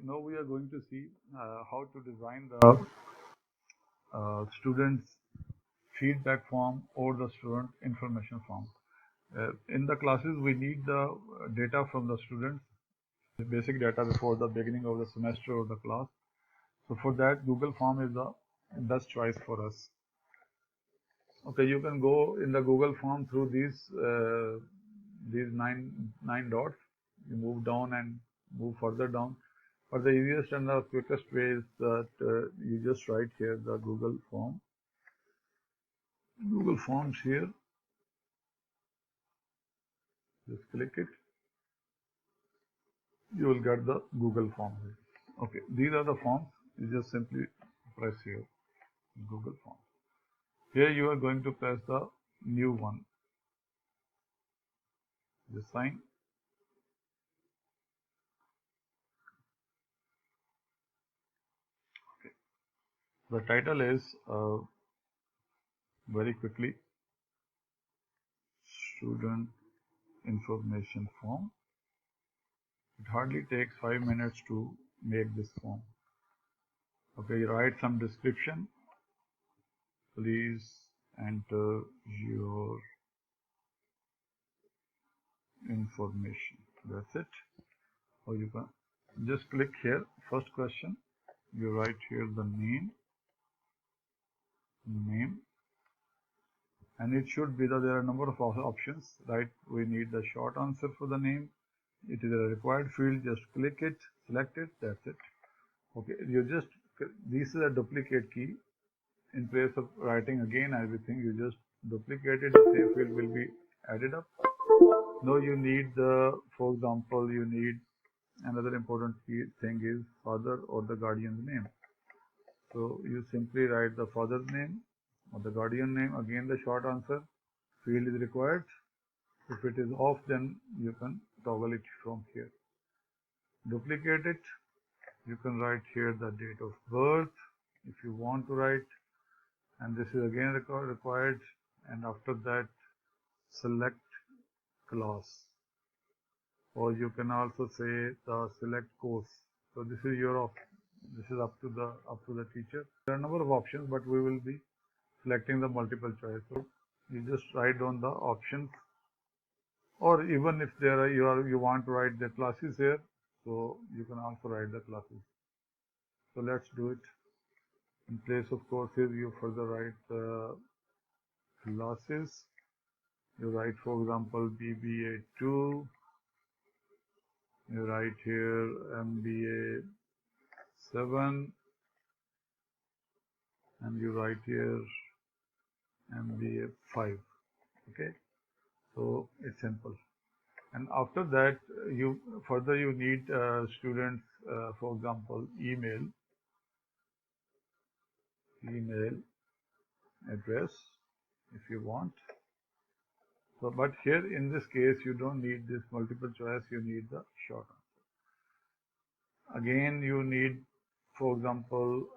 now we are going to see how to design the students feedback form or the student information form. In the classes, we need the data from the students, the basic data before the beginning of the semester or the class. So for that, Google Form is the best choice for us. Okay, you can go in the Google Form through these nine dots. You move down and move further down. But the easiest and the quickest way is that you just write here the Google Form. Google Forms here. Just click it. You will get the Google Form here. Okay, these are the forms. You just simply press here, Google Form. Here you are going to press the new one. Just sign. Okay. The title is very quickly student information form. It hardly takes 5 minutes to make this form. Okay, you write some description. Please enter your information. That's it. Or you can just click here. First question. You write here the name, and it should be that there are a number of options, right? We need the short answer for the name. It is a required field. Just click it, select it. That's it. Okay, this is a duplicate key. In place of writing again everything, you just duplicate it. The same field will be added up. Now you need for example, you need another important thing is father or the guardian's name. So you simply write the father's name or the guardian name. Again, the short answer field is required. If it is off, then you can toggle it from here. Duplicate it. You can write here the date of birth if you want to write, and this is again required. And after that, select class, or you can also say the select course. So this is this is up to the teacher. There are a number of options, but we will be selecting the multiple choice. So you just write down the options, or even if there are you want to write the classes here, so you can also write the classes. So let's do it. In place of courses, you further write the classes. You write, for example, BBA 2. You write here MBA 7, and you write here MBA 5. Okay, so it's simple. And after that, you need students, for example, email address if you want. So, but here in this case, you don't need this multiple choice. You need the short answer. Again, you need, for example,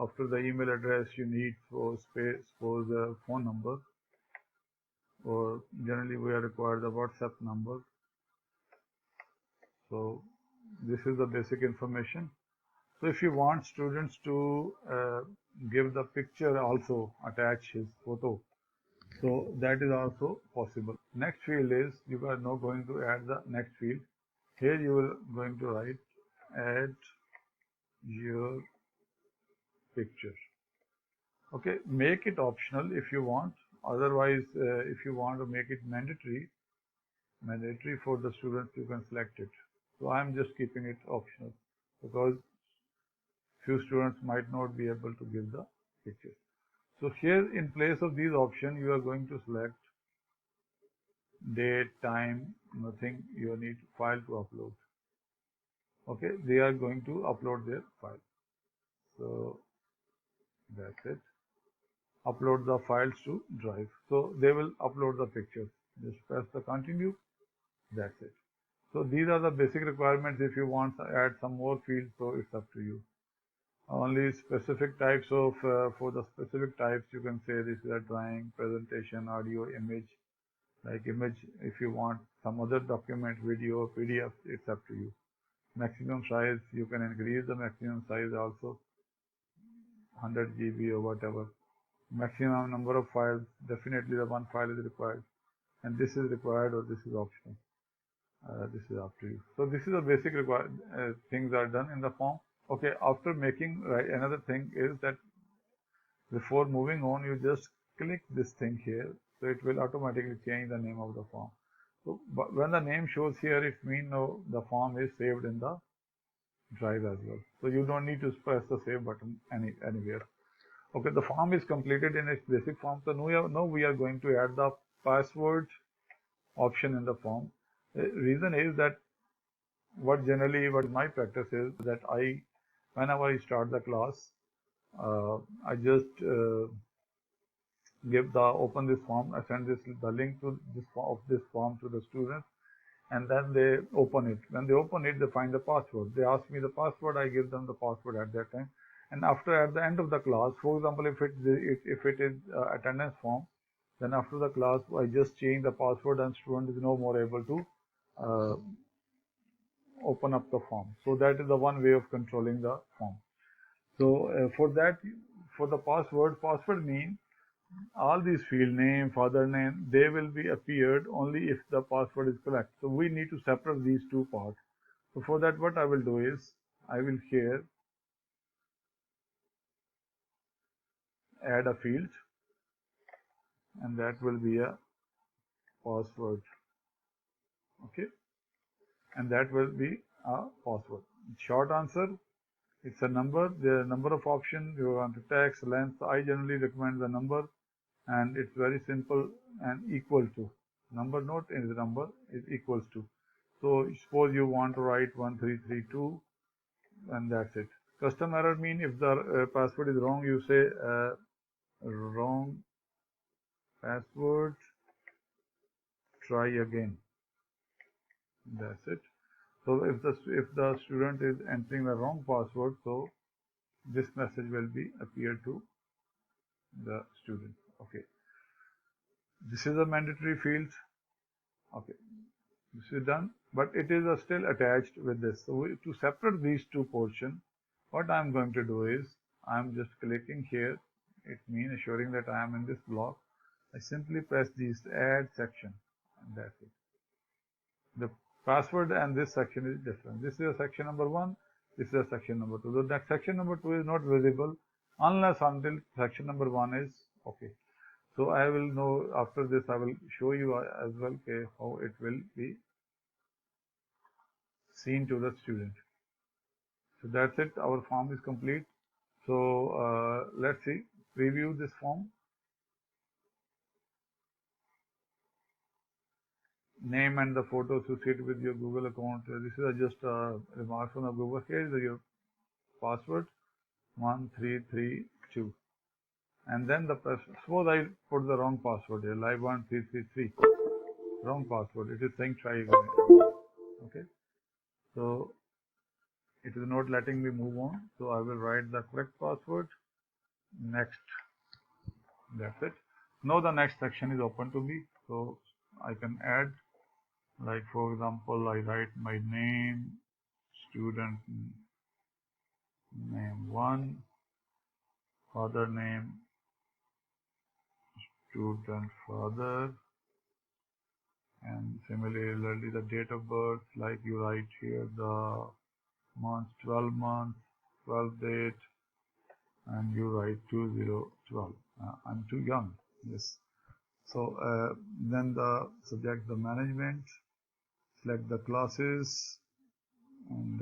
after the email address, you need suppose a phone number, or generally we are required the WhatsApp number. So this is the basic information. So if you want students to give the picture, also attach his photo, so that is also possible. Next field is, you are now going to add the next field. Here you are going to write add your picture. Okay, make it optional if you want. Otherwise, if you want to make it mandatory for the students, you can select it. So I am just keeping it optional because few students might not be able to give the picture. So here, in place of these options, you are going to select date, time, nothing. You need file to upload. Okay, they are going to upload their file. So that's it. Upload the files to Drive. So they will upload the pictures. Just press the continue. That's it. So these are the basic requirements. If you want to add some more fields, so it's up to you. Only specific types of for the specific types, you can say this is a drawing, presentation, audio, image. Like image, if you want some other document, video, PDF, it's up to you. maximum size, you can increase the maximum size also, 100 GB or whatever. Maximum number of files, definitely the one file is required, and this is required or this is optional. This is up to you. So this is the basic things are done in the form. Okay, after making, right, another thing is that before moving on, you just click this thing here, so it will automatically change the name of the form. So but when the name shows here, it means no, the form is saved in the drive as well. So you don't need to press the save button anywhere. Okay, the form is completed in its basic form. So now we are going to add the password option in the form. The reason is that what my practice is that whenever I start the class, I just open this form, I send the link to this form to the students, and then they open it. When they open it, they find the password. They ask me the password, I give them the password at that time. And at the end of the class, for example, if it is attendance form, then after the class, I just change the password and student is no more able to open up the form. So that is the one way of controlling the form. So for the password means all these field name, father name, they will be appeared only if the password is correct. So we need to separate these two parts. So for that, what I will do is, I will here add a field, and that will be a password. Okay, and that will be a password. Short answer, it's a number. There are a number of options. You want to text, length. I generally recommend the number, and it's very simple and equal to. Number not is the number, is equals to. So suppose you want to write 1332, and that's it. Custom error mean if the password is wrong, you say wrong password, try again. That's it. So if the student is entering the wrong password, so this message will be appear to the student. Okay. This is a mandatory field. Okay. This is done, but it is still attached with this. So to separate these two portions, what I am going to do is, I am just clicking here. It means assuring that I am in this block. I simply press this add section, and that's it. The password and this section is different. This is a section number 1. This is a section number 2. So that section number 2 is not visible unless until section number 1 is okay. So I will know after this. I will show you as well how it will be seen to the student. So that's it. Our form is complete. So let's see. Preview this form. Name and the photo associated with your Google account. This is just a remark from the Google. Here is your password 1332, and then suppose I put the wrong password here, live1333, wrong password. It is saying try again. Okay, so it is not letting me move on. So I will write the correct password. Next. That's it. Now the next section is open to me, so I can add, like for example, I write my name, student name 1, father name, student father, and similarly the date of birth, like you write here the month, 12 date, and you write 2012. I'm too young. Yes. So then the subject, the management, select the classes, and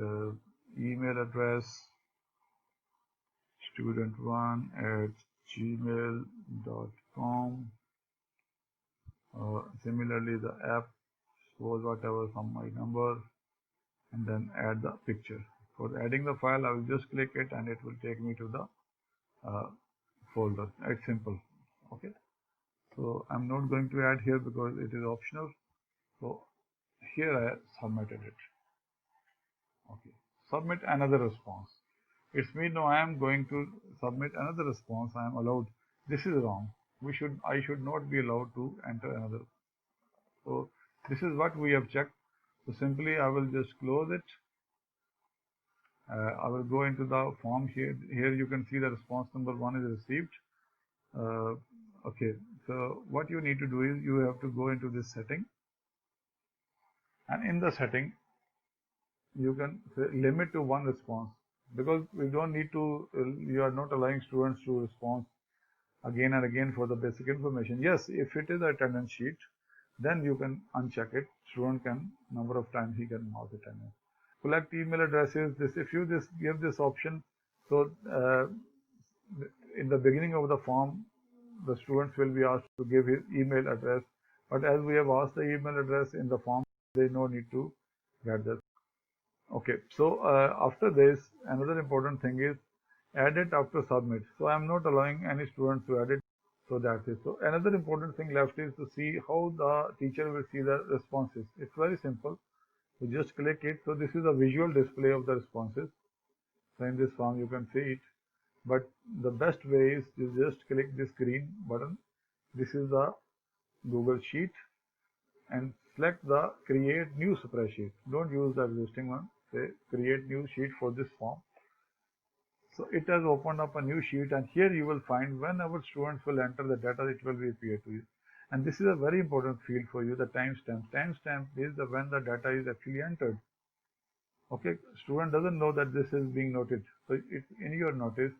email address student1@gmail.com. Similarly, the app, suppose whatever from my number, and then add the picture. For adding the file, I will just click it and it will take me to the folder. It's simple. Okay. So I'm not going to add here because it is optional. So here I submitted it. Okay. Submit another response. It's mean no, I am going to submit another response. I am allowed. This is wrong. I should not be allowed to enter another. So this is what we have checked. So simply I will just close it, I will go into the form here. Here you can see the response number 1 is received. Okay, so what you need to do is you have to go into this setting, and in the setting you can say limit to 1 response, because we don't need to, you are not allowing students to respond again and again for the basic information. Yes, if it is a attendance sheet, then you can uncheck it. Student can, number of times he can mark attendance. Collect email addresses. This, if you give this option, so in the beginning of the form, the students will be asked to give his email address. But as we have asked the email address in the form, there is no need to get this. Okay, so after this, another important thing is add it after submit. So I am not allowing any students to edit. So that's it. So another important thing left is to see how the teacher will see the responses. It's very simple. So just click it. So this is a visual display of the responses. So in this form you can see it. But the best way is to just click this green button. This is the Google Sheet, and select the create new spreadsheet. Don't use the existing one. Say create new sheet for this form. So it has opened up a new sheet, and here you will find whenever students will enter the data, it will be appeared to you. And this is a very important field for you, the timestamp. Timestamp is the when the data is actually entered. Okay, student doesn't know that this is being noted. So in your notice,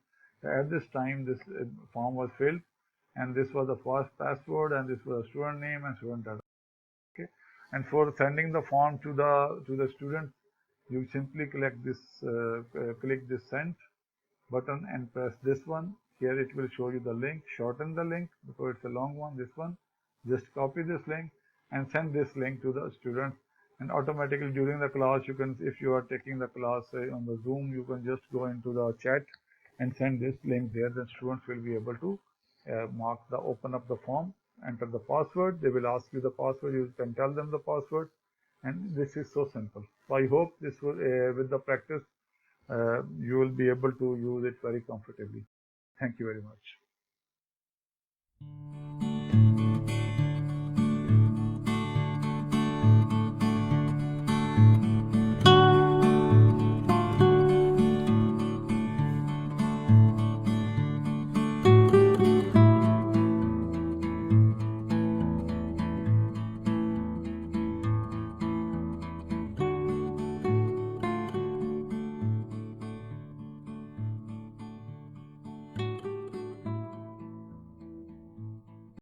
at this time this form was filled, and this was the first password, and this was a student name and student data. Okay, and for sending the form to the student, you simply click this send button and press this one. Here it will show you the link. Shorten the link because it's a long one. This one, just copy this link and send this link to the student, and automatically during the class you can, if you are taking the class on the Zoom, you can just go into the chat and send this link there. Then students will be able to open up the form, enter the password. They will ask you the password. You can tell them the password, and this is so simple. So I hope this will, with the practice, you will be able to use it very comfortably. Thank you very much.